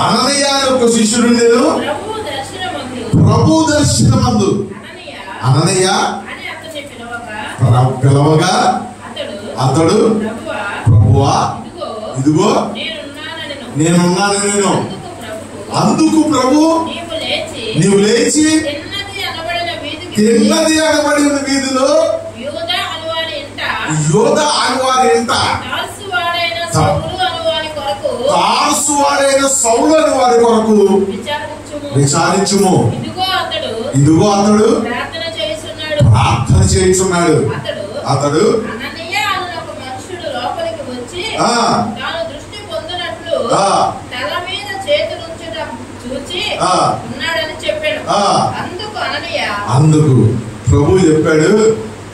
అననీయ అనే ఒక శిష్యుడు ఉండేను. ప్రభు దర్శనమందు అననీయ పిలవగా అతడు ప్రభువా ఇదిగో నేనున్నాను నేను. అందుకు ప్రభు నీవు లేచి తిన్నది అనబడిన వీధిలో యోధ అనువారి ఇంట తార్సు వాడైన సౌలు అని వారి కొరకు విచారించుము. ఇదిగో అతడు ప్రార్థన చేయుచున్నాడు. అతడు అందుకు ప్రభు చెప్పాడు,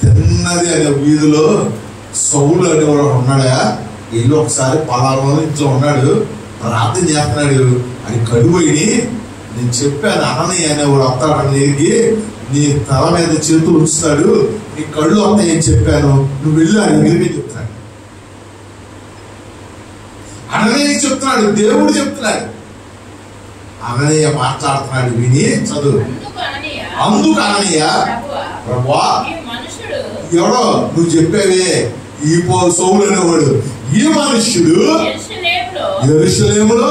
తిన్నది అనే వీధిలో సౌలు అనేవాడు ఉన్నాడా, ఇల్లు ఒకసారి పలానా ఇంట్లో ఉన్నాడు, ప్రార్థన చేస్తున్నాడు, అది కడుపోయి నేను చెప్పాను అననీయ అనేవాడు వస్తాడు నీకు, నీ తల మీద చేతులు ఉంచుతాడు, నీ కళ్ళు వస్తాయని చెప్పాను, నువ్వు వెళ్ళు అని దగ్గరికి చెప్తున్నాడు. అననీయ చెప్తున్నాడు, దేవుడు చెప్తున్నాడు. అననీయ మాట్లాడుతున్నాడు విని చదువు. అందుకు అననీయ ప్రభువా ఎవడో నువ్వు చెప్పావే ఈ సౌలు అనేవాడు, ఈ మనుష్యుడు యెరూషలేములో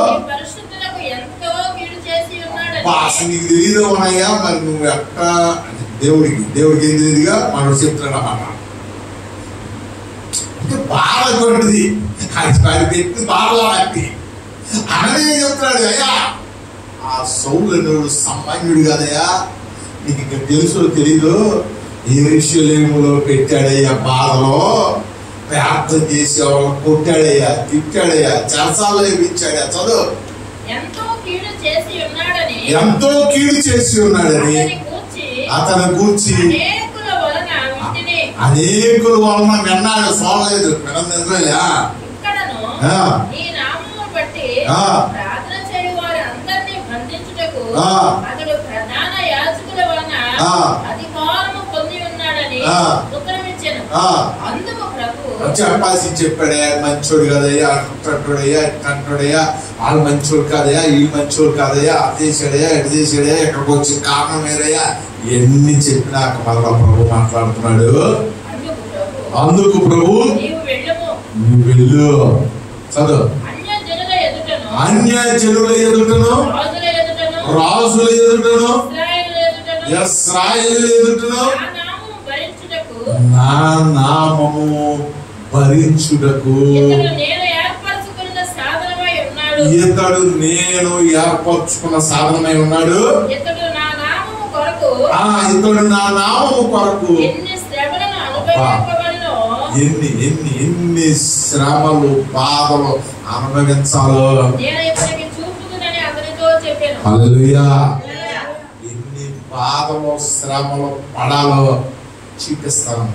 నీకు తెలియదు ఉన్నాయా, మరి నువ్వు ఎట్టా దేవుడికి ఏం తెలియదుగా మనం చెప్తున్నాడు అన్నమాట. అంటే బాధ కొట్టది పెట్టి బాధలా పెట్టి అననీయ చెప్తున్నాడు, అయ్యా ఆ సౌలు అనేవాడు సామాన్యుడు కాదయ్యా, నీకు ఇక్కడ తెలుసో తెలీదు, యెరూషలేములో పెట్టాడయ్యా బాధలో, ప్రార్థన చేసి వాళ్ళని కొట్టాడయ్యా, తిట్టాడయ్యా, చెరసాల్లో వేయించాడయ్యా. చదువు. ఎంతో కీడు చేసి ఉన్నాడని అతను కూర్చి అనేకుల వలన విన్నాడు, చూడలేదు, వినలేదా? చెప్పాల్సి చెప్పాడే, మంచోడు కాదయ్యా, అంటుడయ్యా, ఇట్టంటుడయ్యా, వాళ్ళు మంచోడు కాదయ్యా, వీళ్ళు మంచోడు కాదయ్యా, అది చేసాడయ్యా, ఎటు చేసాడయ్యా, ఇక్కడికి వచ్చి కారణం వేరయ్యా, ఎన్ని చెప్పినాక మళ్ళా ప్రభు మాట్లాడుతున్నాడు. అందుకు ప్రభు నువ్వు వెళ్ళు. చదువు. అన్య జనుల ఎదుటను రాజుల ఎదుటను ఇశ్రాయేలు ఎదుటను నా నామము భరించుటకు ఇతడు నేను ఏర్పరచుకున్న సాధనమై ఉన్నాడు. ఇతడు నా నామము కొరకు ఎన్ని శ్రమలు బాధలు అనుభవించాలో, హల్లెలూయా, ఎన్ని బాధలు శ్రమలు పడాలో చూపిస్తాను.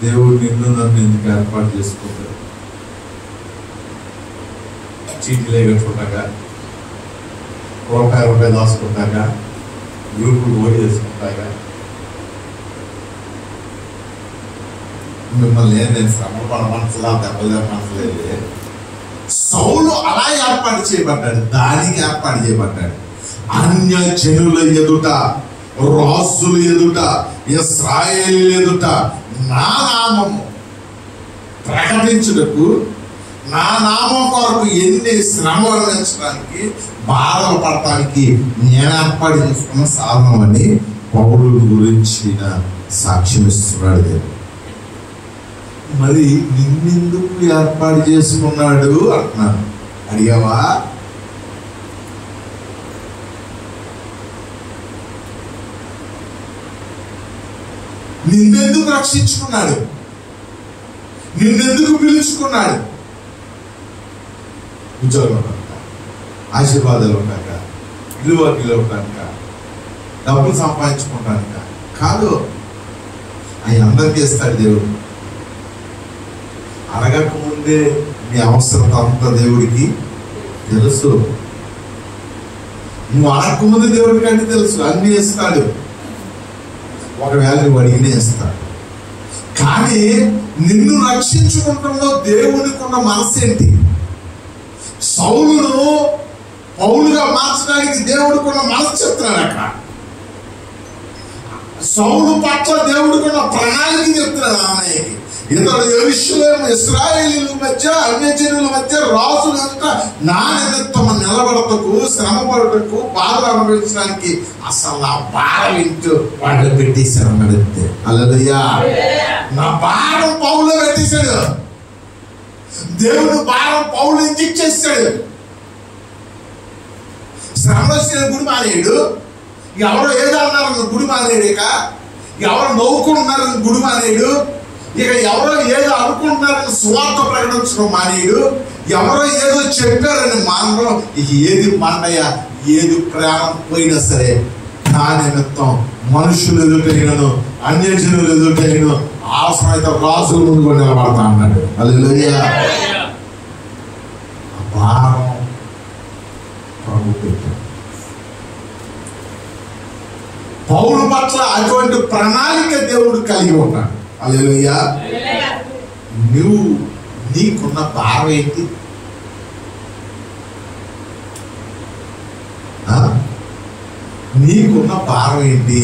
దేవుడు నిన్ను నన్ను ఎందుకు ఏర్పాటు చేసుకుంటాడు? చీటీలే కట్టుకుంటాగా, రూపాయి దాచుకుంటాగా, గ్రూపులు ఓడి చేసుకుంటాగా, మిమ్మల్ని నేను శ్రమ పడమనసలా, దెబ్బలు మనసలేదు. సౌలు అలా ఏర్పాటు చేయబడ్డాడు, దానికి ఏర్పాటు చేయబడ్డాడు. అన్య జనుల ఎదుట, రాజుల ఎదుట, ఇశ్రాయేలీయుల ఎదుట నా నామము ప్రకటించుటకు, నా నామం కొరకు ఎన్ని శ్రమలు అనుభవించడానికి, బాధలు పడటానికి నేను ఏర్పాటు చేసుకున్న సాధనం అని పౌలు గురించి సాక్ష్యం ఇస్తున్నాడు దేవుడు. మరి నిన్నెందుకు ఏర్పాటు చేసుకున్నాడు అంటున్నాను, అడిగావా? నిన్నెందుకు రక్షించుకున్నాడు? నిన్నెందుకు పిలుచుకున్నాడు? ఉద్యోగం ఉంటాక, ఆశీర్వాదాలు ఉంటాక, ఇల్లు వాటిలో ఉంటాక, డబ్బులు సంపాదించుకుంటాక కాదు. ఆయన అందరికీ ఇస్తాడు దేవుడు. అడగక ముందే నీ అవసరం అంత దేవుడికి తెలుసు. నువ్వు అడగకముందే దేవుడికి అంటే తెలుసు, అన్ని ఇస్తాడు. ఒకవేళ నువ్వు అడిగినే ఇస్తాడు. కానీ నిన్ను రక్షించుకుంటంలో దేవునికి ఉన్న మనసు ఏంటి? సౌలును పౌలుగా మార్చడానికి దేవుడికున్న మనసు చెప్తున్నాడు. అక్కడ సౌలు పట్ల దేవుడికున్న ప్రణాళిక చెప్తున్నాడు. అన్నయ్యకి ఇతడు యెరూషలేము ఇశ్రాయేలీయుల మధ్య అన్యజనుల మధ్య రాజు కనుక నా నిమిత్తం నిలబడటకు, శ్రమపడటకు, బాధలు అనుభవించడానికి అసలు నా భారం ఇంటూ వాళ్ళు పెట్టేశారు. నడితే హల్లెలూయా. నా భారం పౌలు పెట్టేశాడు. దేవుడు భారం పౌలు ఇంజెక్ట్ చేశాడు. శ్రమ వచ్చిన గుడి మానేడు, ఎవరో ఏదో అన్నారు గుడి మానేడు, ఇక ఎవరు నవ్వుకుంటున్నారు గుడి మానేడు, ఇక ఎవరో ఏదో అనుకుంటున్నారని సువార్త ప్రకటించడం మానేడు, ఎవరో ఏదో చెప్పారని మానడం. ఇక ఏది మండయ్య, ఏది ప్రాణం పోయినా సరే నా నిమిత్తం మనుషులు ఎదుటైనను అన్యజనులు ఎదుటైనను అవసరమైతే రాజుల ముందు కూడా నిలబడతా అన్నాడు. హల్లెలూయా. భారం ప్రభు పెట్టాడు. పౌలు పట్ల అటువంటి ప్రణాళిక దేవుడు కలిగి ఉన్నాడు. హల్లెలూయా. నువ్వు నీకున్న భారం ఏంటి? నీకున్న భారం ఏంటి?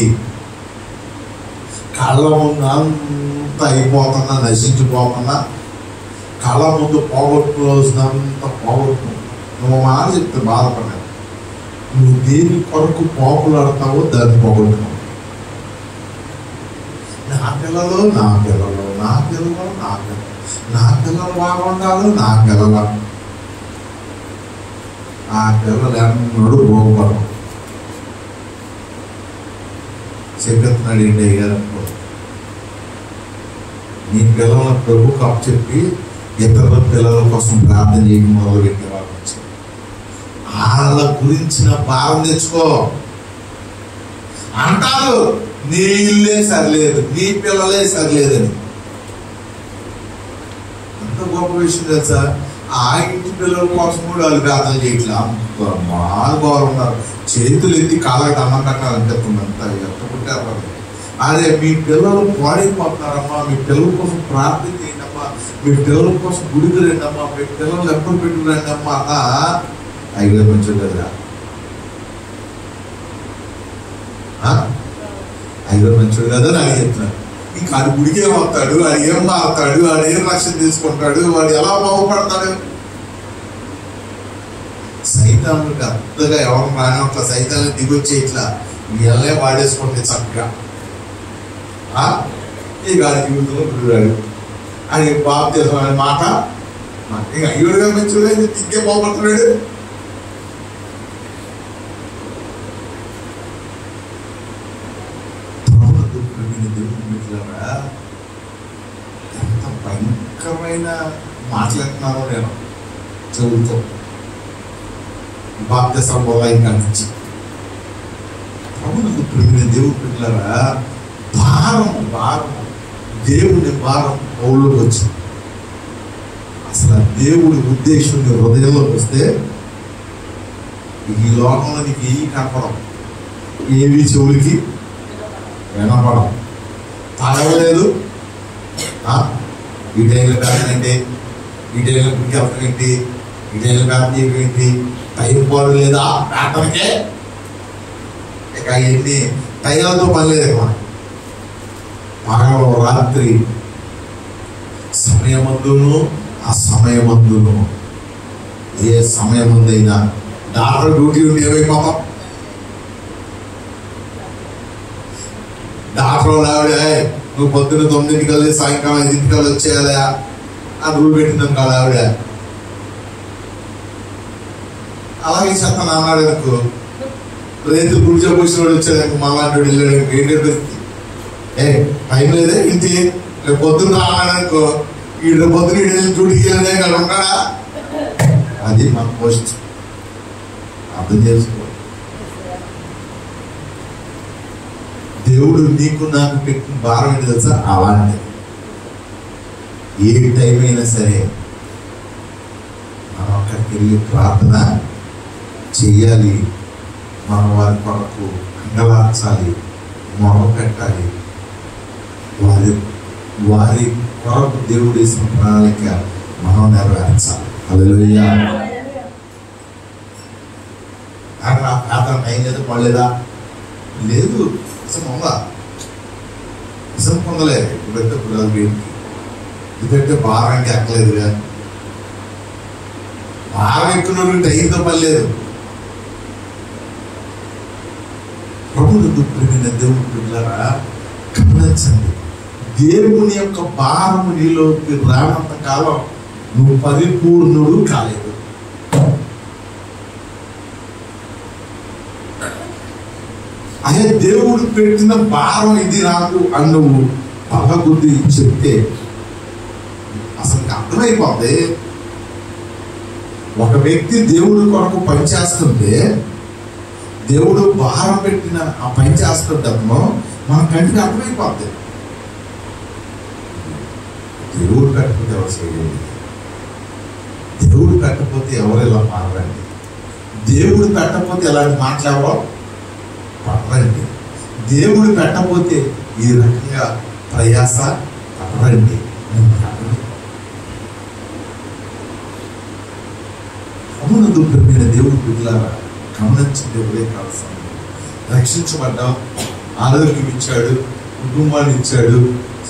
కళ్ళ ముందు అంత అయిపోతున్నా, నశించిపోతున్నా, కళ్ళ ముందు పోగొట్టుకోవాల్సినంత పోగొట్టు. నువ్వు మాట చెప్తే బాధపడ్డావు. నువ్వు దేని కొరకు పోకులాడతావో దాన్ని పోగొట్టుకున్నావు. నా పిల్లలు నా పిల్లలు నా పిల్లలు నా పిల్లలు నా పిల్లలు బాగుండాలి. నా పిల్లలు ఆ పిల్లలు ఎన్నడూ బాగుపడవు. చెప్పేస్తున్నాడు ఏంటి అయ్యారు. నీ పిల్లలను ప్రభుకు అప్పచెప్పి ఇతరుల పిల్లల కోసం ప్రార్థన చేయడం మొదలు పెట్టే వాళ్ళు వాళ్ళ గురించిన భారం తెచ్చుకో అంటారు. నీ ఇల్లే సరిలేదు, నీ పిల్లలే సరిలేదని. అంత గొప్ప విషయం తెలుసా? ఆ ఇంటి పిల్లల కోసం కూడా వాళ్ళు ప్రార్థన చేయట్లా. బాగా ఉన్నారు, చేతులు ఎత్తి కాళ్ళకి అన్నం పెట్టాలనిపిస్తుంది. అంతా ఎంత పుట్టారు. అదే మీ పిల్లలు పాడైపోతున్నారమ్మా, మీ పిల్లల కోసం ప్రార్థన చేయండి అమ్మా, మీ పిల్లల కోసం గుడికి రండి అమ్మా, మీ పిల్లలు ఎప్పుడు పెట్టుకురండి అమ్మా అన్న ఐదు కొంచెం కదరా. 5 మంచోడు కదా అని చెప్తున్నాడు. ఇంకా ఆడు గుడికి ఏమవుతాడు, వాడు ఏం మారుతాడు, వాడు ఏం రక్షణ తీసుకుంటాడు, వాడు ఎలా బాగుపడతాడు? సైతాన్ని పెద్దగా ఎవరు రాని ఒక సైతాన్ని దిగొచ్చే ఇట్లా వీళ్ళే వాడేసుకుంటే చక్కగా ఈ గాడి జీవితంలో గుడిగాడు అని బాబు చేసిన మాట. ఇంకా అయ్యోడుగా మంచోడు అయితే ఇంకే బాగుపడుతున్నాడు. ఎంత భయంకరమైన మాట్లాడుతున్నారో నేను చదువుతో బాప్తిసం ఇంకా నుంచి ప్రభువుకు ప్రియమైన దేవుడు పిల్లరా, భారము దేవుని భారం పౌలులోకి వచ్చింది. అసలు దేవుడి ఉద్దేశం నీ హృదయంలోకి వస్తే ఈ లోకంలో నీకు ఏవి కనపడం, ఏవి చెవులకి వినపడం, తగలేదు. ఈ టైంలో కాదంటే ఈ టైంలో గుడికి వెళ్తాం ఏంటి, ఈ టైంలో కాదు ఏంటి, టైం పాడు లేదా ప్రార్థనకే. ఇక ఎన్ని టైంలతో పని లేదు. పగలు రాత్రి సమయమందును అసమయమందును ఏ సమయమందైనా డాక్టర్ డ్యూటీ ఉంటే ఏమైపోతాం? డాక్టర్ ఆవిడ నువ్వు పొద్దున్న 9 సాయంకాలం 5 వచ్చేయాలా అని రూల్ పెట్టిందాం కాదు ఆవిడ. అలాగే చెప్తాను అన్నాడు అనుకో, రైతు గుడిచే కూర్చుని వాడు వచ్చాడు మళ్ళాంటి వెళ్ళాడు ఏంటంటే టైం లేదే ఇంటి రేపు పొద్దున్న రాన్నాడు అనుకో, ఈ రేపు పొద్దున వెళ్ళి డ్యూటీకి వెళ్ళదే కదా ఉంటాడా? అది మన పోస్ట్. అర్థం చేసుకో. దేవుడు నీకు నాకు పెట్టిన భారం ఏంటి తెలుసా? అలాంటి ఏ టైం అయినా సరే మనం అక్కడికి వెళ్ళి ప్రార్థన చెయ్యాలి. మనం వారి కొరకు అంగలార్చాలి, మొర పెట్టాలి. వారి కొరకు దేవుడు వేసిన ప్రణాళిక మనం నెరవేర్చాలి. హల్లెలూయా. టైం లేదా పడలేదా? లేదు. ఇసం ఉందా? ఇసం పొందలేదు. ఇప్పుడైతే కుదరదు వీటికి. ఎందుకంటే భారానికి ఎక్కలేదుగా. భారం ఎక్కువ టైంతో పడలేదు. ప్రభువుకు ప్రియమైన దేవుని బిడ్డలారా, గమనించండి, దేవుని యొక్క భారము నీలోకి రానంత కాలం నువ్వు పరిపూర్ణుడు కాలేదు. అదే దేవుడు పెట్టిన భారం ఇది నాకు అని నువ్వు పగబుద్ధి చెప్తే అసలు అర్థమైపోద్ది. ఒక వ్యక్తి దేవుడి కొరకు పనిచేస్తుంటే, దేవుడు భారం పెట్టిన ఆ పని చేస్తుంటప్పుడు మన కంటికి అర్థమైపోద్ది. దేవుడు పెట్టకపోతే ఎవరు చేయండి, దేవుడు పెట్టకపోతే ఎవరు ఇలా మారండి, దేవుడు పెట్టకపోతే ఇలాంటి మాట్లాడవో పడరండి, దేవుడు పెట్టకపోతే ఈ రకంగా ప్రయాస పడరండి. అవునందు ప్రియమైన దేవుడు బిడ్డలారా, గమనించండి. ఎవరే కాదు, రక్షించబడ్డావు, ఆరోగ్యం ఇచ్చాడు, కుటుంబాన్ని ఇచ్చాడు,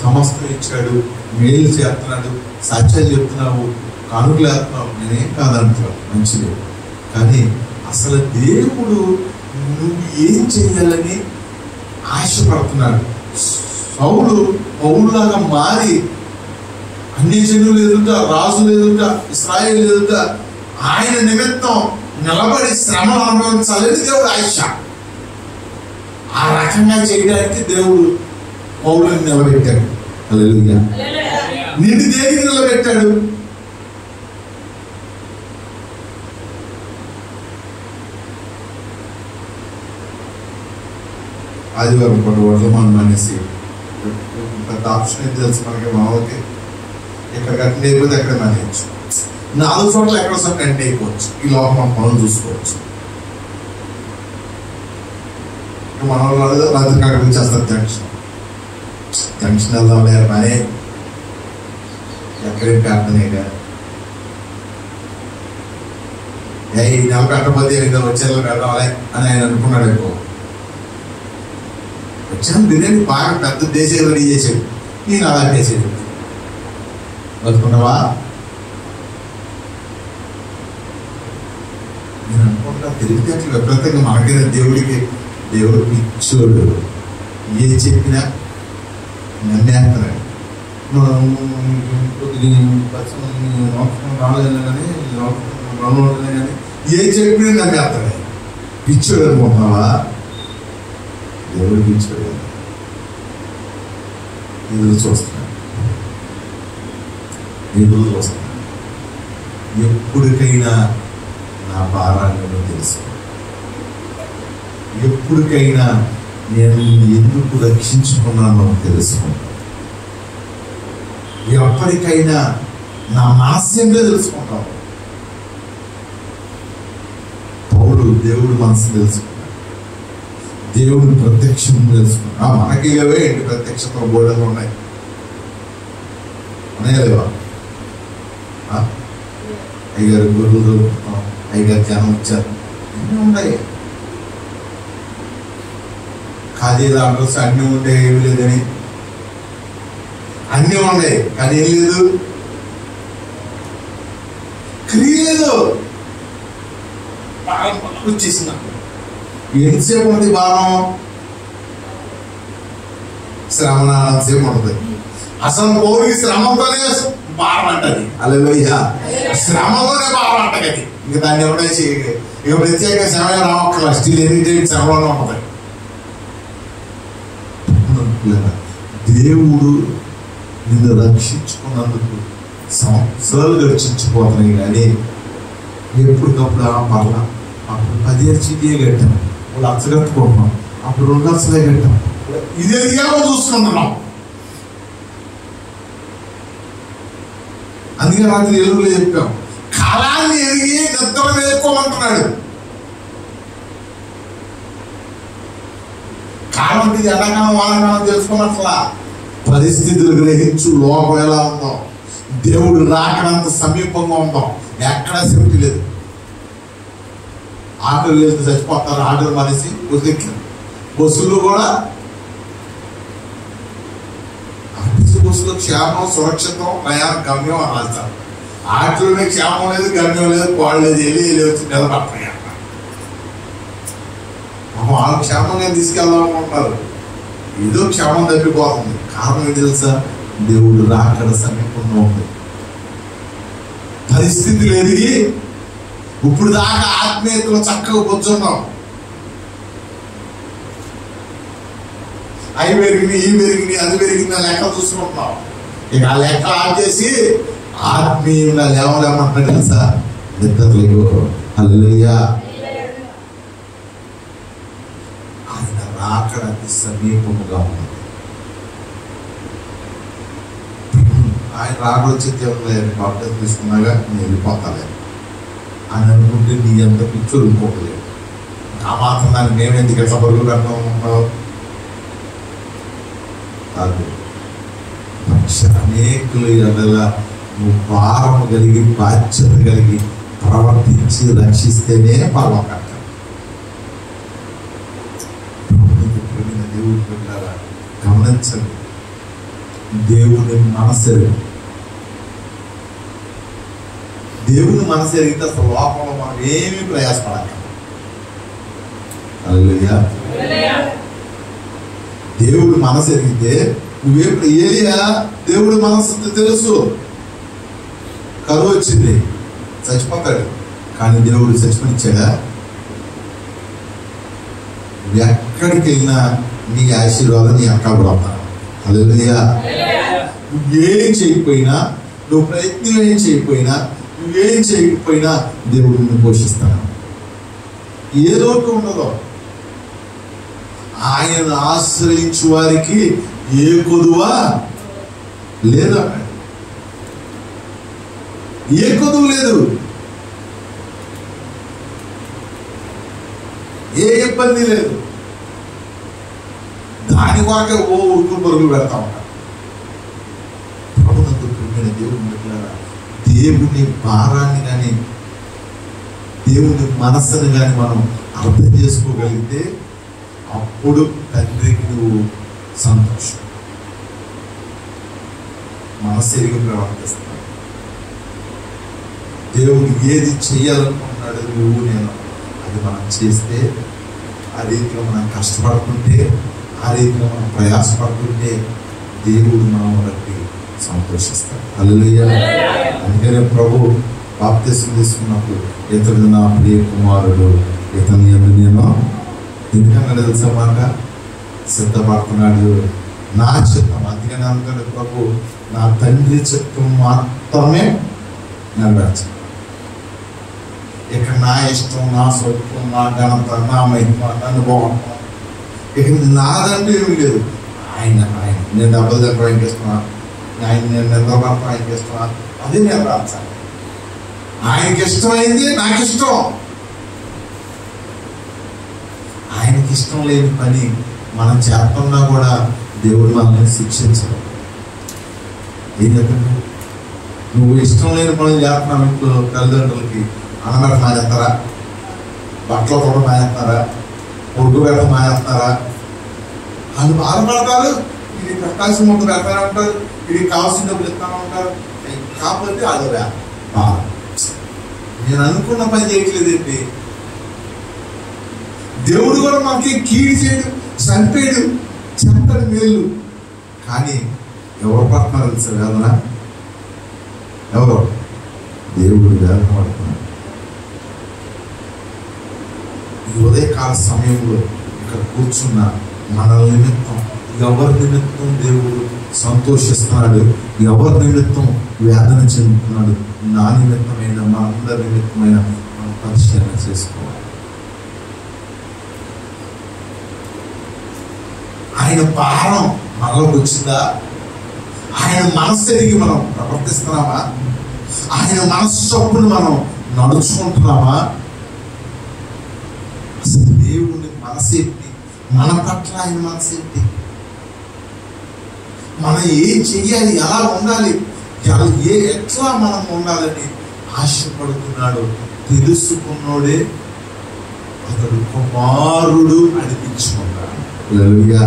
సమస్తం ఇచ్చాడు, మేలు చేస్తున్నాడు, సాక్ష్యాలు చెప్తున్నావు, కానుకలు వేస్తున్నావు, నేనేం కాదంటావు, మంచిది. కానీ అసలు దేవుడు నువ్వు ఏం చేయాలని ఆశపడుతున్నాడు. సౌలు పౌలులాగా మారి అన్ని జనులు ఎదుట, రాజులు ఎదుట, ఇశ్రాయేలు ఎదుట ఆయన నిమిత్తం నిలబడి శ్రమలు అనుభవించాలని దేవుడు ఆశ. ఆ రకంగా చేయడానికి దేవుడు పౌలుని నిలబెట్టాడు. హల్లెలూయా. నిన్ను దేనికి నిలబెట్టాడు? ఆదివారం కొన్ని వర్ధమానం అనేసి పెద్ద ఆప్షన్ ఏం తెలుసు మనకి, మామూలుకి ఇక్కడ కట్టిన అయిపోతే ఎక్కడ మానేయచ్చు, 4 చోట్ల ఎక్కడ సార్ కంటి అయిపోవచ్చు. ఈ లోపల మనం పనులు చూసుకోవచ్చు. మన వాళ్ళు రాత్రి కాకపోతే చేస్తారు జంక్షన్ వెళ్దాం లేదా పని ఎక్కడేం ప్రార్థనేగా ఈ నెల పెట్టకపోతే వచ్చేలా పెడదాంలే అని ఆయన అనుకున్నాడు. ఎక్కువ వచ్చాను బిర్యానీ బాగా పెద్ద దేశం రెడీ చేసాడు, నేను అలా చేసాడు. బతుకున్నావా? నేను అనుకుంటా తెలివితే అట్లా విపరీతంగా మనకైనా దేవుడు పిచ్చోడు, ఏ చెప్పినా నమ్మేస్తున్నాడు. రాలేదు కానీ ఏ చెప్పినా నమ్మేస్తాడు. పిచ్చోడు అనుకుంటున్నావా? దేవుడు పిచ్చోడు. ఎదురు చూస్తున్నాడు. ఎప్పటికైనా నా భారాన్ని తెలుసు, ఎప్పటికైనా నేను ఎందుకు రక్షించుకున్నానో తెలుసుకుంటాను, ఎప్పటికైనా నా నాశంగా తెలుసుకుంటాను. పౌలు దేవుడు మనసు తెలుసుకున్నాడు, దేవుడు ప్రత్యక్షం తెలుసుకున్నాడు. మనకి లేవే ఏంటి ప్రత్యక్షతలు బోర్డుగా ఉన్నాయి, లేవా? అయ్యారు గురువులు, అయ్యారు జ్ఞానం ఇచ్చారు, అన్నీ ఉన్నాయి. ఖాళీలు అడ్రస్ అన్నీ ఉంటే ఏమి లేదని, అన్నీ ఉన్నాయి కానీ ఏం లేదు, క్రియ లేదు. వచ్చేసిన ఎంతసేపు ఉంది భారం? శ్రమసేపు ఉంటుంది. అసలు పౌరుకి శ్రమంతోనే భారం అంటది. హల్లెలూయా. శ్రమలోనే భారం అంటది. ఇంకా దాన్ని ఎవరైతే ఇక ప్రత్యేక శ్రమ రావక్కల స్టిల్ ఎనీ టైం శ్రమలోనే ఉంటుంది. దేవుడు నిన్ను రక్షించుకున్నందుకు సంవత్సరాలు రక్షించుకోతున్నాయి కానీ ఎప్పటికప్పుడు పర్లా అప్పుడు 10 చీటీ కట్టాం, వాళ్ళు 1,00,000 కట్టుకుంటున్నాం, అప్పుడు 2,00,000 కట్టాం, ఇదే చూసుకుంటున్నాం. అందుకే రాత్రి ఎలుగులో చెప్పాం, కాలాన్ని ఎరిగి నిద్ర వేసుకోమంటున్నాడు. కాలం ఎండాకాలం వానకాలం తెలుసుకోమట్లా, పరిస్థితులు గ్రహించు. లోకం ఎలా ఉందో, దేవుడు రాకడంత సమీపంగా ఉందాం, ఎక్కడా సేఫ్టీ లేదు. ఆటోలు వెళ్తే చచ్చిపోతారు, ఆటోలు మానేసి బస్సులు. బస్సులు కూడా బస్సులో క్షేమం సురక్షితం ప్రయాణం గమ్యం అని రాస్తారు. ఆటలోనే క్షేమం లేదు, గమ్యం లేదు, పాడు లేదు, వెళ్ళి వచ్చి నిలబడతాయి. వాళ్ళు క్షేమంగా తీసుకెళ్దామనుకుంటారు, ఏదో క్షేమం తప్పిపోతుంది. కారణం ఏంటి తెలుసా? దేవుడు రాకడ సమీపంలో ఉంది. పరిస్థితులు ఎదిగి ఇప్పుడు దాకా ఆత్మీయతలో చక్కగా కూర్చున్నాం. అవి పెరిగినాయి, ఈ పెరిగినాయి, అది పెరిగింది లెక్క చూసుకుంటున్నాం. ఇక ఆ లెక్క ఆఫ్ చేసి ఆత్మీయంగా లేవలేమంటాడు తెలుసా? నిద్రలేవు. హల్లెలూయా. ఆయన రాకడ అతి సమీపముగా ఉంది. ఆయన రాకడ వచ్చే బాప్టిజం తీసుకున్నాగా నేను వెళ్ళిపోతాను అని అనుకుంటే నీ ఎంత పిచ్చో వెళ్ళిపోలేదు. ఆ మాత్రం దాన్ని మేమెందుకు ఎట్లా పరుగులు పెడతాం ఉంటావు? కాదు, అనేకులు ఎడల నువ్వు భారము కలిగి బాధ్యత కలిగి ప్రవర్తించి రక్షిస్తేనే పర్వకట్ట. దేవుడి బిడ్డలారా గమనించండి, దేవుని మనసెరుగు. దేవుని మనసు ఎరిగితే అసలు లోపంలో మనం ఏమీ ప్రయాసపడాలి. హల్లెలూయా. దేవుడు మనసు ఎరిగితే నువ్వేప్పుడు ఏలియా దేవుడు మనసు తెలుసు. కరువు వచ్చింది, చచ్చిపోతాడు, కానీ దేవుడు చచ్చిపోనిచ్చాడా? నువ్వు ఎక్కడికి వెళ్ళినా నీ ఆశీర్వాదం నీ అక్కడ పడతాను. హల్లెలూయా. నువ్వేం చేయకపోయినా, నువ్వు ప్రయత్నం ఏం చేయకపోయినా, నువ్వేం చేయకపోయినా దేవుడు నిన్ను పోషిస్తాను. ఏదో ఉండదో. ఆయన ఆశ్రయించు వారికి ఏ కొదువా లేదు, ఏ కొదువు లేదు, ఏ ఇబ్బంది లేదు. దాని కొరకే ఉరుకులు పరుగులు పెడతా ఉంటాం. ప్రభునందు ప్రియమైన దేవుని బిడ్డలారా, దేవుని భారాన్ని కానీ దేవుని మనస్సుని కానీ మనం అర్థం చేసుకోగలిగితే అప్పుడు తండ్రికి నువ్వు సంతోషం. మనస్సెరిగి ప్రవర్తిస్తావు. దేవుడు ఏది చేయాలనుకుంటున్నాడు నువ్వు నేను, అది మనం చేస్తే, ఆ రీతిలో మనం కష్టపడుతుంటే, ఆ రీతిలో మనం ప్రయాసపడుతుంటే దేవుడు మనం బట్టి సంతోషిస్తాడు. హల్లెలూయా. అందుకనే ప్రభు బాప్తిసం తీసుకున్నప్పుడు ఇతడు నా ప్రియ కుమారుడు, ఇతని యందు నేను ఎందుకన్నా తెలుసా మాట సిద్ధపడుతున్నాడు, నా చిత్తం. అందుకని అందుకని ప్రభు నా తండ్రి చిత్తం మాత్రమే నెరవేర్చాలి. ఇక నా ఇష్టం, నా స్వత్వం, నా ఘనత, నా మహిమ, నన్ను బాగుంటాం, ఇక నాదంటూ ఏమీ లేదు. ఆయన ఆయన నేను డబ్బులు దగ్గర ఆయనకి ఇస్తున్నా, ఆయన నేను నిద్రపడతాను ఆయనకి ఇస్తున్నా, అది నెరవేర్చాలి. ఆయనకి ఇష్టమైంది నాకు ఇష్టం. ఆయనకి ఇష్టం లేని పని మనం చేస్తున్నా కూడా దేవుడు మనల్ని శిక్షించడు. ఏం చెప్పండి, నువ్వు ఇష్టం లేని పనులు చేస్తున్నావు. ఇంట్లో తల్లిదండ్రులకి అన్నబెట్ట మానేస్తారా, బట్టలు కూడా మానేస్తారా, పొడుగు పెట్ట మానేస్తారా? వాళ్ళు బాధపడతారు. ఇది పెట్టాల్సిన ముందు పెడతానే ఉంటారు, ఇది కావాల్సిన డబ్బులు ఇస్తానే ఉంటారు. కాకపోతే అది బాధ. నేను అనుకున్న పని చేయట్లేదు ఏంటి? దేవుడు కూడా మనకి కీడు చేయడు, చంపేడు, చెంతడు మేలు. కానీ ఎవరు పడుతున్నారు తెలుసా వేదన? ఎవరు? దేవుడు వేదన పడుతున్నాడు. ఈ ఉదయకాల సమయంలో ఇక్కడ కూర్చున్న మనల నిమిత్తం, ఎవరి నిమిత్తం దేవుడు సంతోషిస్తున్నాడు, ఎవరి నిమిత్తం వేదన చెందుతున్నాడు, నా నిమిత్తమైన మా అందరి నిమిత్తమైన మనం పరిశీలన చేసుకోవాలి. ఆయన భారం మనలోకి వచ్చిందా? ఆయన మనస్సు ఎరిగి మనం ప్రవర్తిస్తున్నామా? ఆయన మనస్సు చొప్పున మనం నడుచుకుంటున్నామా? అసలు దేవుని మనసు ఏంటి? మన పట్ల ఆయన మనసు ఏంటి? మనం ఏం చెయ్యాలి, ఎలా ఉండాలి, ఎట్లా మనం ఉండాలని ఆశపడుతున్నాడు తెలుసుకున్నోడే అతడు కుమారుడు అనిపించుకుంటాడు. హల్లెలూయా.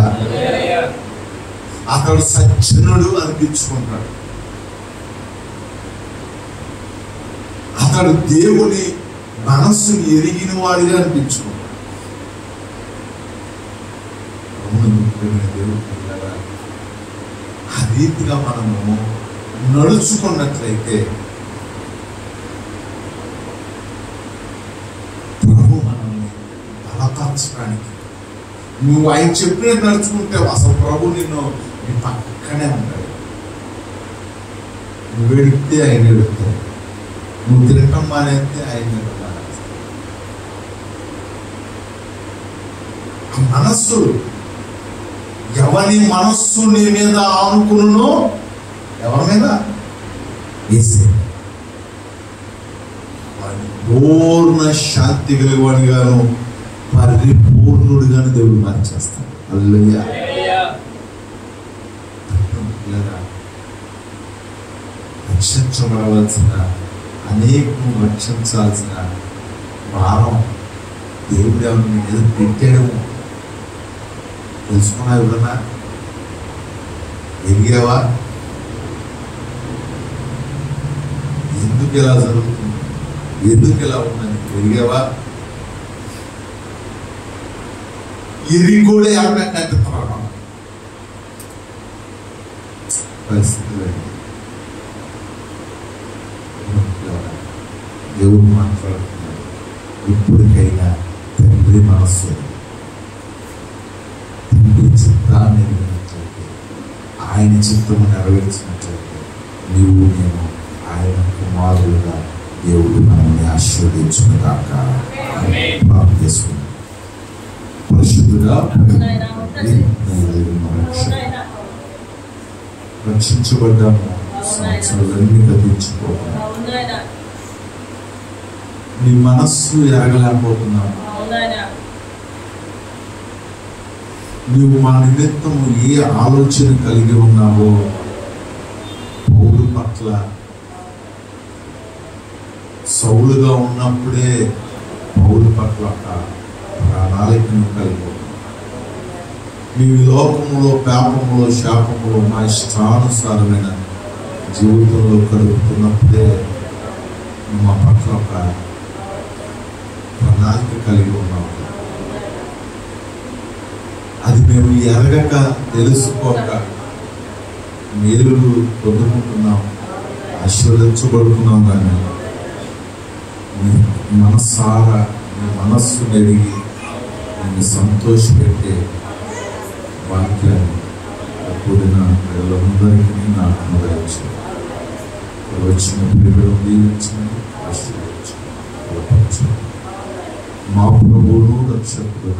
అతడు సజ్జనుడు అనిపించుకుంటాడు. అతడు దేవుని మనస్సుని ఎరిగిన వాడిగా అనిపించుకుంటాడు. దేవుడు ఆ రీతిగా మనము నడుచుకున్నట్లయితే ప్రభు మనల్ని బలపరచడానికి, నువ్వు ఆయన చెప్పినట్టు నడుచుకుంటే అసలు ప్రభు నిన్ను నీ పక్కనే ఉంటాడు. నువ్వు ఎడితే ఆయన ఎడుతావు, నువ్వు తిరగటం మానేస్తే ఆయన మనస్సు, ఎవరి మనస్సు నీ మీద ఆనుకును, ఎవరి మీద వేసే వాడిని పూర్ణ శాంతి కలిగినవాడిగాను పరిపూర్ణుడిగాను దేవుడు మార్చేస్తాడు. హల్లెలూయా. రక్షించబడవలసిన, అనేకం రక్షించాల్సిన భారం దేవుడు ఎవరిని మీద పెట్టాడేమో తెలుసుకున్నా? ఎవరన్నా ఎరిగావా? ఎందుకు ఇలా జరుగుతుంది, ఎందుకు ఇలా ఉందని ఎరిగావా? ఎరిగి కూడా ఎవరినట్టు పరిస్థితులు దేవుడు మాట్లాడుతున్నాడు. ఇప్పటికైనా తండ్రి మనస్సు, తండ్రి చిత్తాన్ని నెరవేర్చినట్లయితే, ఆయన చిత్తము నెరవేర్చినట్లయితే నీవు నేను ఆయన కుమారులుగా దేవుడు మనల్ని ఆశీర్వదించుగాక. ప్రార్థన చేసుకున్నాం. పరిశుద్ధుడా రక్షించబడ్డాము, సంవత్సరాలన్నీ గతించిపోతున్నాము, నీ మనస్సు ఎరగలేకపోతున్నాము. నువ్వు మా నిమిత్తము ఏ ఆలోచన కలిగి ఉన్నావో పౌలు పట్ల, సౌలుగా ఉన్నప్పుడే పౌలు పట్ల ప్రణాళికను కలిగి ఉన్నావు. నీ లోకములో, పాపములో, శాపములో మా ఇష్టానుసారమైన జీవితంలో గడుపుతున్నప్పుడే మా పట్ల ఒక ప్రణాళిక కలిగి ఉన్నావు. అది మేము ఎరగక, తెలుసుకోక మేలులు పొందుకుంటున్నాం, ఆశీర్వదించబడుతున్నాం. కానీ మనసారా నీ మనస్సు ఎరిగి నేను సంతోషపెట్టే వాక్యాన్ని కూడిన పిల్లలందరికీ నాకు అనుగ్రహించు. వచ్చిన పిల్లలు దీవించండి, ఆశీర్వదించండి. మా ప్రభువును రక్షకుడు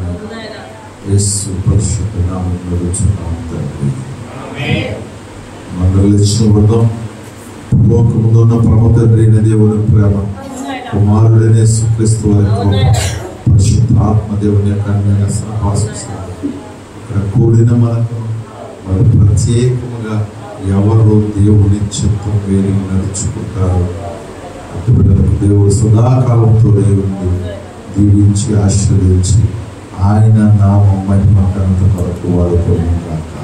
యేసు పరిశుద్ధ నామములో అడుగుచున్నాము తండ్రి. మందరూ ఇచ్చిన వృద్ధం లోకములో ఉన్న పరమ తండ్రి అయిన దేవుని ప్రేమ, కుమారుడైన యేసుక్రీస్తు వారి కృప, పరిశుద్ధాత్మ దేవుని యొక్క అన్యోన్య సహవాసం ఇక్కడ కూడిన మనకు మరి ప్రత్యేకముగా ఎవరు దేవుని చిత్తం వేరి నడుచుకుంటారో అటువంటి దేవుడు సదాకాలంతో దేవుని దీవించి ఆశీర్వదించి ఆయన నామం మహిమ ఘనత కొరకు వాడుకోను గాక.